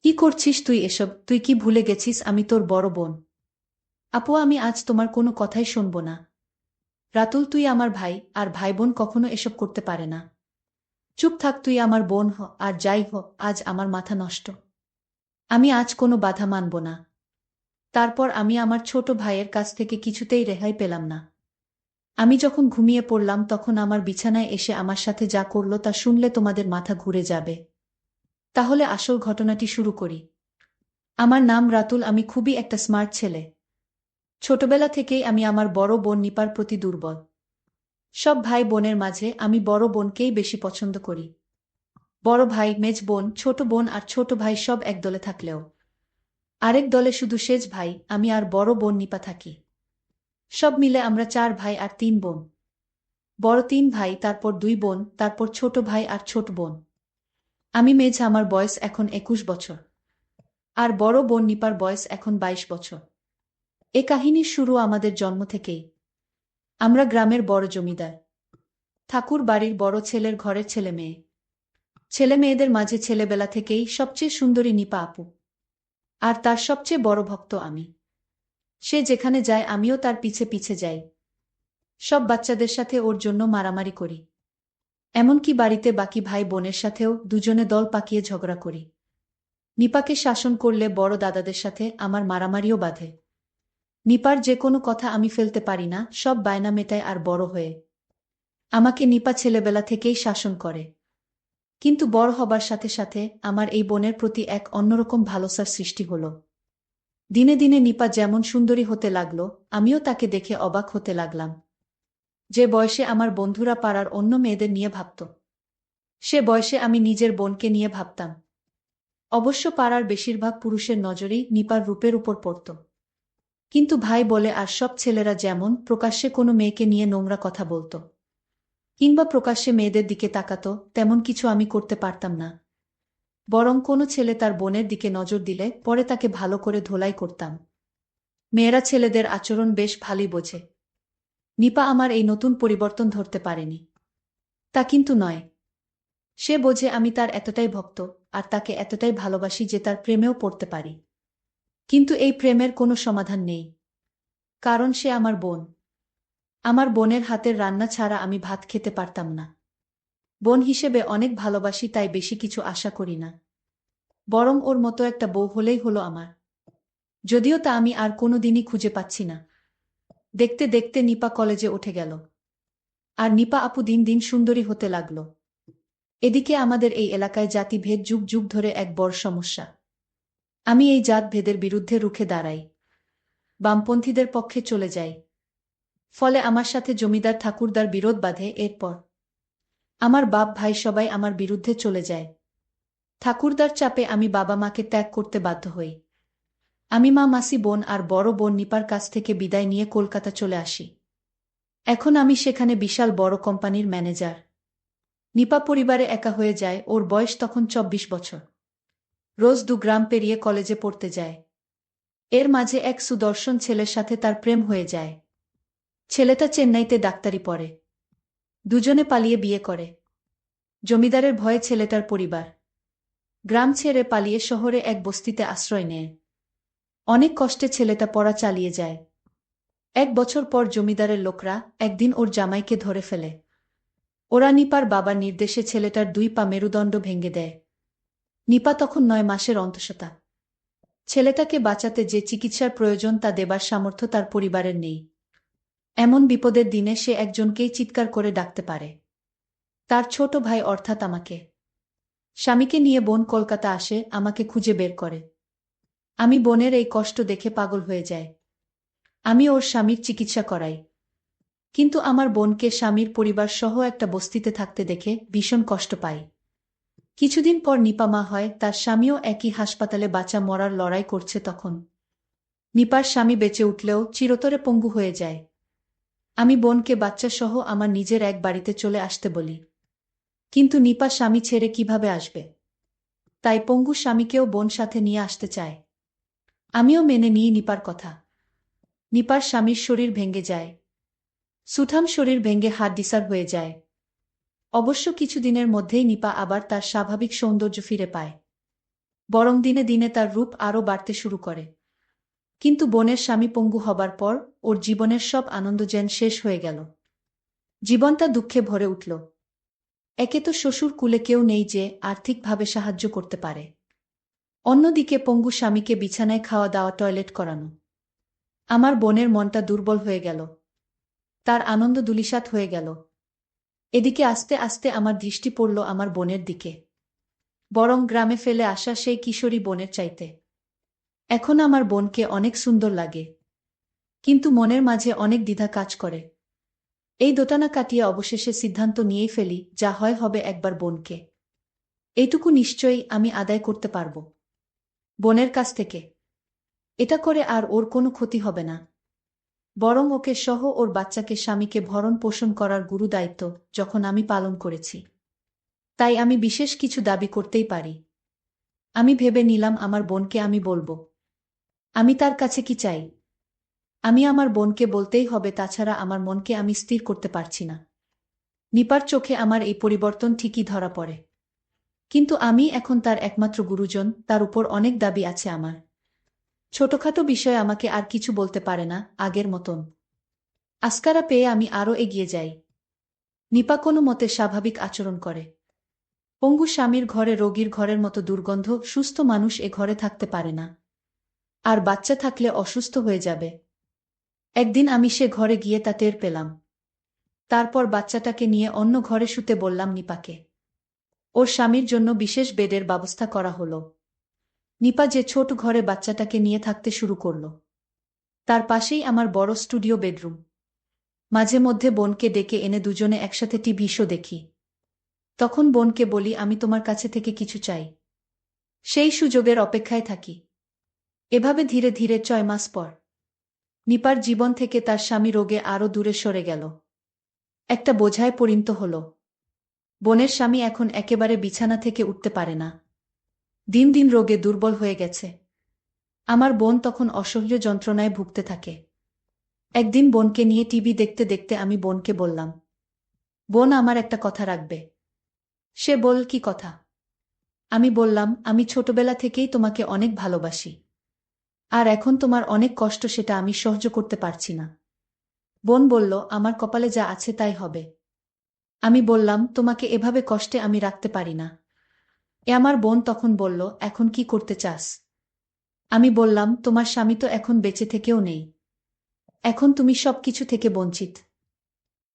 কি করছিস তুই এসব? তুই কি ভুলে গেছিস আমি তোর বড় বোন? আপু, আমি আজ তোমার কোনো কথাই শুনব না। রাতুল, তুই আমার ভাই, আর ভাই বোন কখনো এসব করতে পারে না। চুপ থাক, তুই আমার বোন হ, আর যাই হ, আজ আমার মাথা নষ্ট। আমি আজ কোনো বাধা মানব না। তারপর আমি আমার ছোট ভাইয়ের কাছ থেকে কিছুতেই রেহাই পেলাম না। আমি যখন ঘুমিয়ে পড়লাম তখন আমার বিছানায় এসে আমার সাথে যা করলো তা শুনলে তোমাদের মাথা ঘুরে যাবে। তাহলে আসল ঘটনাটি শুরু করি। আমার নাম রাতুল, আমি খুবই একটা স্মার্ট ছেলে। ছোটবেলা থেকেই আমি আমার বড় বোন নিপার প্রতি দুর্বল। সব ভাই বোনের মাঝে আমি বড় বোনকেই বেশি পছন্দ করি। বড় ভাই, মেজ বোন, ছোট বোন আর ছোট ভাই সব এক দলে থাকলেও আরেক দলে শুধু সেজ ভাই, আমি আর বড় বোন নিপা থাকি। সব মিলে আমরা 4 ভাই আর 3 বোন। বড় 3 ভাই, তারপর 2 বোন, তারপর ছোট ভাই আর ছোট বোন। আমি মেজ, আমার বয়স এখন 21 বছর। আর বড় বোন নিপার বয়স এখন 22 বছর। এ কাহিনীর শুরু আমাদের জন্ম থেকেই। আমরা গ্রামের বড় জমিদার ঠাকুর বাড়ির বড় ছেলের ঘরের ছেলে মেয়ে। ছেলে মেয়েদের মাঝে ছেলেবেলা থেকেই সবচেয়ে সুন্দরী নিপা আপু। আর তার সবচেয়ে বড় ভক্ত আমি। সে যেখানে যায় আমিও তার পিছে পিছে যাই। সব বাচ্চাদের সাথে ওর জন্য মারামারি করি। এমনকি বাড়িতে বাকি ভাই বোনের সাথেও দুজনে দল পাকিয়ে ঝগড়া করি। নিপাকে শাসন করলে বড় দাদাদের সাথে আমার মারামারিও বাধে। নিপার যে কোনো কথা আমি ফেলতে পারি না, সব বায়না মেটায় আর বড় হয়ে আমাকে নিপা ছেলেবেলা থেকেই শাসন করে। কিন্তু বড় হবার সাথে সাথে আমার এই বোনের প্রতি এক অন্যরকম ভালোবাসার সৃষ্টি হলো। দিনে দিনে নিপা যেমন সুন্দরী হতে লাগলো, আমিও তাকে দেখে অবাক হতে লাগলাম। যে বয়সে আমার বন্ধুরা পাড়ার অন্য মেয়েদের নিয়ে ভাবত, সে বয়সে আমি নিজের বোনকে নিয়ে ভাবতাম। অবশ্য পাড়ার বেশিরভাগ পুরুষের নজরেই নিপার রূপের উপর পড়ত। কিন্তু ভাই বলে আর সব ছেলেরা যেমন প্রকাশ্যে কোনো মেয়েকে নিয়ে নোংরা কথা বলতো, কিংবা প্রকাশ্যে মেয়েদের দিকে তাকাতো, তেমন কিছু আমি করতে পারতাম না। বরং কোনো ছেলে তার বোনের দিকে নজর দিলে পরে তাকে ভালো করে ধোলাই করতাম। মেয়েরা ছেলেদের আচরণ বেশ ভালোই বোঝে। নিপা আমার এই নতুন পরিবর্তন ধরতে পারেনি। তা কিন্তু নয়। সে বোঝে আমি তার এতটাই ভক্ত, আর তাকে এতটাই ভালোবাসি যে তার প্রেমেও পড়তে পারি। কিন্তু এই প্রেমের কোনো সমাধান নেই। কারণ সে আমার বোন। আমার বোনের হাতের রান্না ছাড়া আমি ভাত খেতে পারতাম না। বোন হিসেবে অনেক ভালোবাসি, তাই বেশি কিছু আশা করি না। বরং ওর মতো একটা বউ হলেই হলো আমার। যদিও তা আমি আর কোনোদিনই খুঁজে পাচ্ছি না। দেখতে দেখতে নিপা কলেজে উঠে গেল। আর নিপা আপু দিন দিন সুন্দরী হতে লাগল। এদিকে আমাদের এই এলাকায় জাতিভেদ যুগ যুগ ধরে এক বড় সমস্যা। আমি এই জাতভেদের বিরুদ্ধে রুখে দাঁড়াই। বামপন্থীদের পক্ষে চলে যাই। ফলে আমার সাথে জমিদার ঠাকুরদার বিরোধ বাধে। এরপর আমার বাপ ভাই সবাই আমার বিরুদ্ধে চলে যায়। ঠাকুরদার চাপে আমি বাবা মাকে ত্যাগ করতে বাধ্য হই। আমি মা, মাসি, বোন আর বড় বোন নিপার কাছ থেকে বিদায় নিয়ে কলকাতা চলে আসি। এখন আমি সেখানে বিশাল বড় কোম্পানির ম্যানেজার। নিপা পরিবারে একা হয়ে যায়। ওর বয়স তখন 24 বছর। রোজ 2 গ্রাম পেরিয়ে কলেজে পড়তে যায়। এর মাঝে এক সুদর্শন ছেলের সাথে তার প্রেম হয়ে যায়। ছেলেটা চেন্নাইতে ডাক্তারি পড়ে। দুজনে পালিয়ে বিয়ে করে। জমিদারের ভয়ে ছেলেটার পরিবার গ্রাম ছেড়ে পালিয়ে শহরে এক বস্তিতে আশ্রয় নেয়। অনেক কষ্টে ছেলেটা পড়া চালিয়ে যায়। 1 বছর পর জমিদারের লোকরা একদিন ওর জামাইকে ধরে ফেলে। ওরা নিপার বাবার নির্দেশে ছেলেটার 2 পা মেরুদণ্ড ভেঙে দেয়। নিপা তখন 9 মাসের অন্তঃসত্ত্বা। ছেলেটাকে বাঁচাতে যে চিকিৎসার প্রয়োজন তা দেবার সামর্থ্য তার পরিবারের নেই। এমন বিপদের দিনে সে একজনকেই চিৎকার করে ডাকতে পারে, তার ছোট ভাই অর্থাৎ আমাকে। স্বামীকে নিয়ে বোন কলকাতা আসে, আমাকে খুঁজে বের করে। আমি বোনের এই কষ্ট দেখে পাগল হয়ে যাই। আমি ওর স্বামীর চিকিৎসা করাই। কিন্তু আমার বোনকে স্বামীর পরিবার সহ একটা বস্তিতে থাকতে দেখে ভীষণ কষ্ট পাই। কিছুদিন পর নিপা মা হয়। তার স্বামীও একই হাসপাতালে বাঁচা মরার লড়াই করছে তখন। নিপার স্বামী বেঁচে উঠলেও চিরতরে পঙ্গু হয়ে যায়। আমি বোনকে বাচ্চা সহ আমার নিজের এক বাড়িতে চলে আসতে বলি। কিন্তু নিপা স্বামী ছেড়ে কিভাবে আসবে? তাই পঙ্গু স্বামীকেও বোন সাথে নিয়ে আসতে চায়। আমিও মেনে নিই নিপার কথা। নিপার স্বামীর শরীর ভেঙে যায়। সুঠাম শরীর ভেঙে হাড় হয়ে যায়। অবশ্য কিছুদিনের মধ্যেই নিপা আবার তার স্বাভাবিক সৌন্দর্য ফিরে পায়। বরং দিনে দিনে তার রূপ আরও বাড়তে শুরু করে। কিন্তু বোনের স্বামী পঙ্গু হবার পর ওর জীবনের সব আনন্দ যেন শেষ হয়ে গেল। জীবনটা দুঃখে ভরে উঠল। একে তো শ্বশুর কুলে কেউ নেই যে আর্থিকভাবে সাহায্য করতে পারে, অন্যদিকে পঙ্গু স্বামীকে বিছানায় খাওয়া দাওয়া টয়লেট করানো। আমার বোনের মনটা দুর্বল হয়ে গেল, তার আনন্দ ধূলিসাৎ হয়ে গেল। এদিকে আস্তে আস্তে আমার দৃষ্টি পড়ল আমার বোনের দিকে, বরং গ্রামে ফেলে আসা সেই কিশোরী বোনের চাইতে। এখন আমার বোনকে অনেক সুন্দর লাগে, কিন্তু মনের মাঝে অনেক দ্বিধা কাজ করে। এই দোটানা কাটিয়ে অবশেষে সিদ্ধান্ত নিয়েই ফেলি, যা হয় হবে, একবার বোনকে এইটুকু নিশ্চয়ই আমি আদায় করতে পারব বোনের কাছ থেকে। এটা করে আর ওর কোনো ক্ষতি হবে না, বরং ওকে সহ ওর বাচ্চাকে স্বামীকে ভরণ পোষণ করার গুরু দায়িত্ব যখন আমি পালন করেছি, তাই আমি বিশেষ কিছু দাবি করতেই পারি। আমি ভেবে নিলাম আমার বোনকে আমি বলবো আমি তার কাছে কি চাই। আমি আমার বোনকে বলতেই হবে, তাছাড়া আমার মনকে আমি স্থির করতে পারছি না। নিপার চোখে আমার এই পরিবর্তন ঠিকই ধরা পড়ে, কিন্তু আমি এখন তার একমাত্র গুরুজন, তার উপর অনেক দাবি আছে আমার। ছোটখাটো বিষয়ে আমাকে আর কিছু বলতে পারে না আগের মতন। আস্কারা পেয়ে আমি আরও এগিয়ে যাই। নিপা কোনো মতে স্বাভাবিক আচরণ করে। পঙ্গু স্বামীর ঘরে রোগীর ঘরের মতো দুর্গন্ধ, সুস্থ মানুষ এ ঘরে থাকতে পারে না, আর বাচ্চা থাকলে অসুস্থ হয়ে যাবে। একদিন আমি সে ঘরে গিয়ে তা টের পেলাম। তারপর বাচ্চাটাকে নিয়ে অন্য ঘরে শুতে বললাম নিপাকে। ওর স্বামীর জন্য বিশেষ বেডের ব্যবস্থা করা হলো। নিপা যে ছোট ঘরে বাচ্চাটাকে নিয়ে থাকতে শুরু করল। তার পাশেই আমার বড় স্টুডিও বেডরুম। মাঝে মধ্যে বোনকে ডেকে এনে দুজনে একসাথে টিভি শো দেখি। তখন বোনকে বলি আমি তোমার কাছে থেকে কিছু চাই, সেই সুযোগের অপেক্ষায় থাকি। এভাবে ধীরে ধীরে 6 মাস পর নিপার জীবন থেকে তার স্বামী রোগে আরও দূরে সরে গেল, একটা বোঝায় পরিণত হল। বোনের স্বামী এখন একেবারে বিছানা থেকে উঠতে পারে না, দিন দিন রোগে দুর্বল হয়ে গেছে। আমার বোন তখন অসহ্য যন্ত্রণায় ভুগতে থাকে। একদিন বোনকে নিয়ে টিভি দেখতে দেখতে আমি বোনকে বললাম, বোন আমার একটা কথা রাখবে। সে বল, কি কথা? আমি বললাম, আমি ছোটবেলা থেকেই তোমাকে অনেক ভালোবাসি, আর এখন তোমার অনেক কষ্ট, সেটা আমি সহ্য করতে পারছি না। বোন বলল, আমার কপালে যা আছে তাই হবে। আমি বললাম, তোমাকে এভাবে কষ্টে আমি রাখতে পারি না। আমার বোন তখন বলল, এখন কি করতে চাস? আমি বললাম, তোমার স্বামী তো এখন বেঁচে থেকেও নেই, এখন তুমি সব কিছু থেকে বঞ্চিত।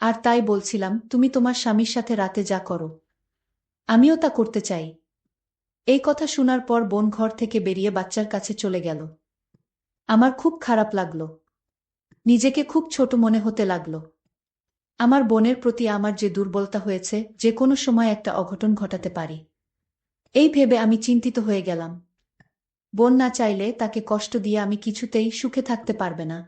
আর তাই বলছিলাম, তুমি তোমার স্বামীর সাথে রাতে যা করো আমিও তা করতে চাই। এই কথা শোনার পর বোন ঘর থেকে বেরিয়ে বাচ্চার কাছে চলে গেল। আমার খুব খারাপ লাগলো, নিজেকে খুব ছোট মনে হতে লাগলো। আমার বোনের প্রতি আমার যে দুর্বলতা হয়েছে, যে কোনো সময় একটা অঘটন ঘটাতে পারি, এই ভেবে আমি চিন্তিত হয়ে গেলাম। বোন না চাইলে তাকে কষ্ট দিয়ে আমি কিছুতেই সুখে থাকতে পারবে না।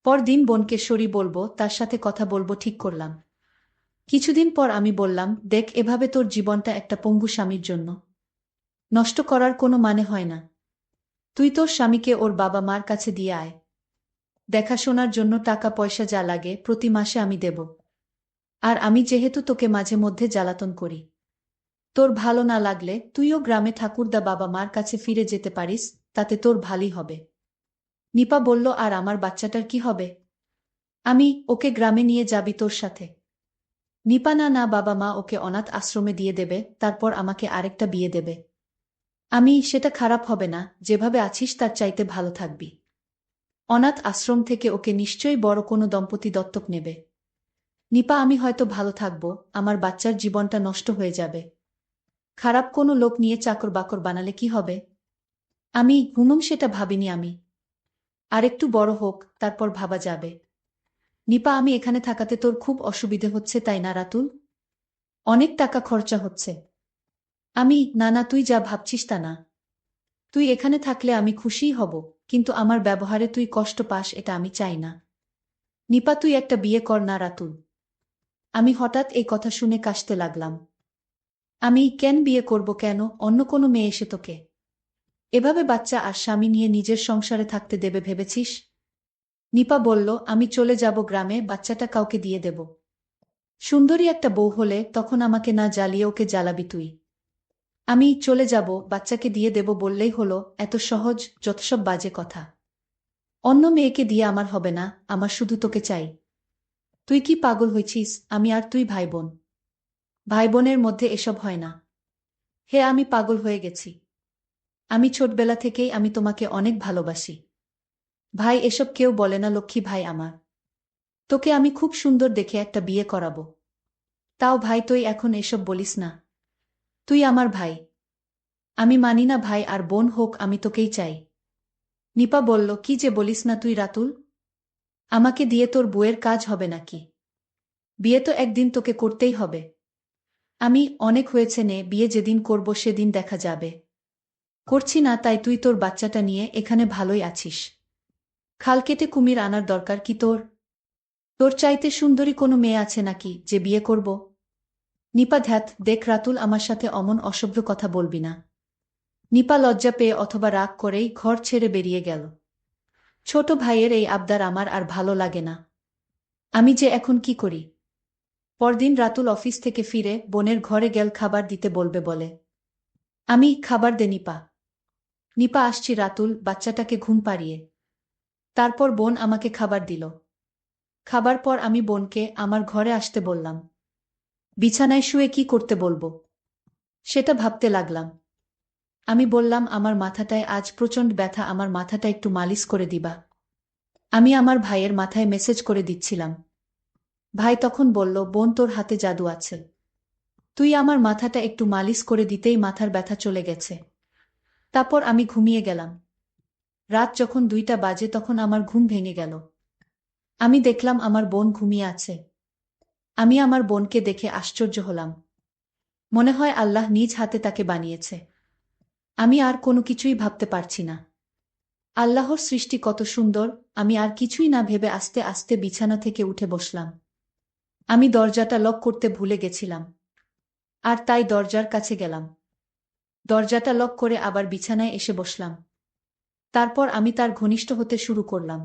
পরদিন বোনকে সরি বলবো, তার সাথে কথা বলবো ঠিক করলাম। কিছুদিন পর আমি বললাম, দেখ, এভাবে তোর জীবনটা একটা পঙ্গু স্বামীর জন্য নষ্ট করার কোনো মানে হয় না। তুই তোর স্বামীকে ওর বাবা মার কাছে দিয়ে আয়, দেখাশোনার জন্য টাকা পয়সা যা লাগে প্রতি মাসে আমি দেব। আর আমি যেহেতু তোকে মাঝে মধ্যে জ্বালাতন করি, তোর ভালো না লাগলে তুইও গ্রামে ঠাকুরদা বাবা মার কাছে ফিরে যেতে পারিস, তাতে তোর ভালোই হবে। নিপা বলল, আর আমার বাচ্চাটার কি হবে? আমি, ওকে গ্রামে নিয়ে যাবি তোর সাথে? নিপা, না না, বাবা মা ওকে অনাথ আশ্রমে দিয়ে দেবে, তারপর আমাকে আরেকটা বিয়ে দেবে। আমি, সেটা খারাপ হবে না, যেভাবে আছিস তার চাইতে ভালো থাকবি। অনাথ আশ্রম থেকে ওকে নিশ্চয়ই বড় কোনো দম্পতি দত্তক নেবে। নিপা, আমি হয়তো ভালো থাকব, আমার বাচ্চার জীবনটা নষ্ট হয়ে যাবে। খারাপ কোনো লোক নিয়ে চাকর বাকর বানালে কি হবে? আমি, সেটা ভাবিনি আমি। আরেকটু বড় হোক, তারপর ভাবা যাবে। নিপা, আমি এখানে থাকাতে তোর খুব অসুবিধে হচ্ছে তাই না রাতুল? অনেক টাকা খরচা হচ্ছে। আমি, না না, তুই যা ভাবছিস তা না। তুই এখানে থাকলে আমি খুশিই হব, কিন্তু আমার ব্যবহারে তুই কষ্ট পাস এটা আমি চাই না। নিপা, তুই একটা বিয়ে কর না রাতুল। আমি হঠাৎ এই কথা শুনে কাশতে লাগলাম। আমি, কেন বিয়ে করব? কেন, অন্য কোনো মেয়ে এসে তোকে এভাবে বাচ্চা আর স্বামী নিয়ে নিজের সংসারে থাকতে দেবে ভেবেছিস? নিপা বলল, আমি চলে যাব গ্রামে, বাচ্চাটা কাউকে দিয়ে দেব। সুন্দরী একটা বউ হলে তখন আমাকে না জ্বালিয়ে ওকে জ্বালাবি তুই। আমি চলে যাব, বাচ্চাকে দিয়ে দেব বললেই হলো, এত সহজ? যত সব বাজে কথা। অন্য মেয়েকে দিয়ে আমার হবে না, আমার শুধু তোকে চাই। তুই কি পাগল হয়েছিস? আমি আর তুই ভাই বোন। ভাই বোনের মধ্যে এসব হয় না। হে, আমি পাগল হয়ে গেছি। আমি ছোটবেলা থেকেই আমি তোমাকে অনেক ভালোবাসি। ভাই এসব কেউ বলে না লক্ষ্মী ভাই আমার। তোকে আমি খুব সুন্দর দেখে একটা বিয়ে করাবো। তাও ভাই তুই এখন এসব বলিস না। তুই আমার ভাই। আমি মানি না ভাই আর বোন হোক, আমি তোকেই চাই। নিপা বলল, কি যে বলিস না তুই রাতুল। আমাকে দিয়ে তোর বউয়ের কাজ হবে নাকি? বিয়ে তো একদিন তোকে করতেই হবে। আমি অনেক হয়েছে নে, বিয়ে যেদিন করব সেদিন দেখা যাবে। করছি না তাই তুই তোর বাচ্চাটা নিয়ে এখানে ভালোই আছিস। খাল কেটে কুমির আনার দরকার কি তোর? তোর চাইতে সুন্দরী কোনো মেয়ে আছে নাকি যে বিয়ে করব? নিপা ধ্যাত, দেখ রাতুল, আমার সাথে অমন অসভ্য কথা বলবি না। নিপা লজ্জা পেয়ে অথবা রাগ করেই ঘর ছেড়ে বেরিয়ে গেল। ছোট ভাইয়ের এই আবদার আমার আর ভালো লাগে না। আমি যে এখন কি করি? পরদিন রাতুল অফিস থেকে ফিরে বোনের ঘরে গেল খাবার দিতে বলবে বলে। আমি খাবার দে নিপা। নিপা আসছি রাতুল, বাচ্চাটাকে ঘুম পাড়িয়ে। তারপর বোন আমাকে খাবার দিল। খাবার পর আমি বোনকে আমার ঘরে আসতে বললাম। বিছানায় শুয়ে কি করতে বলবো সেটা ভাবতে লাগলাম। আমি বললাম, আমার মাথাটায় আজ প্রচণ্ড ব্যথা, আমার মাথাটা একটু মালিশ করে দিবা। আমি আমার ভাইয়ের মাথায় মেসেজ করে দিচ্ছিলাম। ভাই তখন বলল, বোন তোর হাতে জাদু আছে। তুই আমার মাথাটা একটু মালিশ করে দিতেই মাথার ব্যথা চলে গেছে। তারপর আমি ঘুমিয়ে গেলাম। রাত যখন 2টা বাজে তখন আমার ঘুম ভেঙে গেল। আমি দেখলাম আমার বোন ঘুমিয়ে আছে। আমি আমার বোনকে দেখে আশ্চর্য হলাম। মনে হয় আল্লাহ নিজ হাতে তাকে বানিয়েছে। আমি আর কোনো কিছুই ভাবতে পারছি না। আল্লাহর সৃষ্টি কত সুন্দর। আমি আর কিছুই না ভেবে আস্তে আস্তে বিছানা থেকে উঠে বসলাম। আমি দরজাটা লক করতে ভুলে গেছিলাম। আর তাই দরজার কাছে গেলাম। দরজাটা লক করে আবার বিছানায় এসে বসলাম। তারপর আমি তার ঘনিষ্ঠ হতে শুরু করলাম।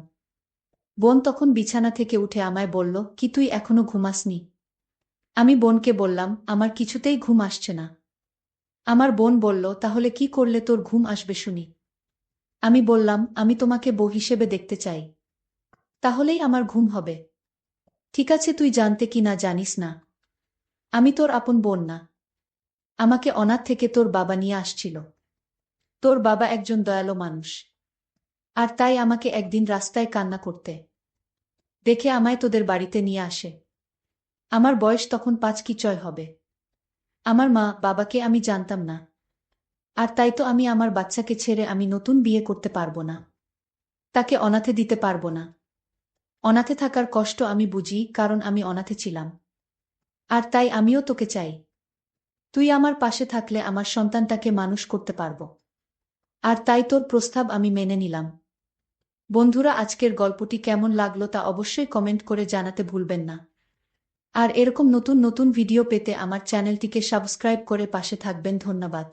বোন তখন বিছানা থেকে উঠে আমায় বলল, কি তুই এখনো ঘুমাসনি? আমি বোনকে বললাম, আমার কিছুতেই ঘুম আসছে না। আমার বোন বলল, তাহলে কি করলে তোর ঘুম আসবে শুনি? আমি বললাম, আমি তোমাকে বউ হিসেবে দেখতে চাই। তাহলেই আমার ঘুম হবে। ঠিক আছে, তুই জানতে কি না জানিস না। আমি তোর আপন বোন না। আমাকে অনাথ থেকে তোর বাবা নিয়ে আসছিল। তোর বাবা একজন দয়ালু মানুষ। আর তাই আমাকে একদিন রাস্তায় কান্না করতে দেখে আমায় তোদের বাড়িতে নিয়ে আসে। আমার বয়স তখন 5 কি 6 হবে। আমার মা বাবাকে আমি জানতাম না। আর তাই তো আমি আমার বাচ্চাকে ছেড়ে আমি নতুন বিয়ে করতে পারবো না। তাকে অনাথে দিতে পারবো না। অনাথে থাকার কষ্ট আমি বুঝি, কারণ আমি অনাথে ছিলাম। আর তাই আমিও তোকে চাই। তুই আমার পাশে থাকলে আমার সন্তানটাকে মানুষ করতে পারবো। আর তাই তোর প্রস্তাব আমি মেনে নিলাম। বন্ধুরা, আজকের গল্পটি কেমন লাগলো তা অবশ্যই কমেন্ট করে জানাতে ভুলবেন না। আর এরকম নতুন নতুন ভিডিও পেতে আমার চ্যানেলটিকে সাবস্ক্রাইব করে পাশে থাকবেন। ধন্যবাদ।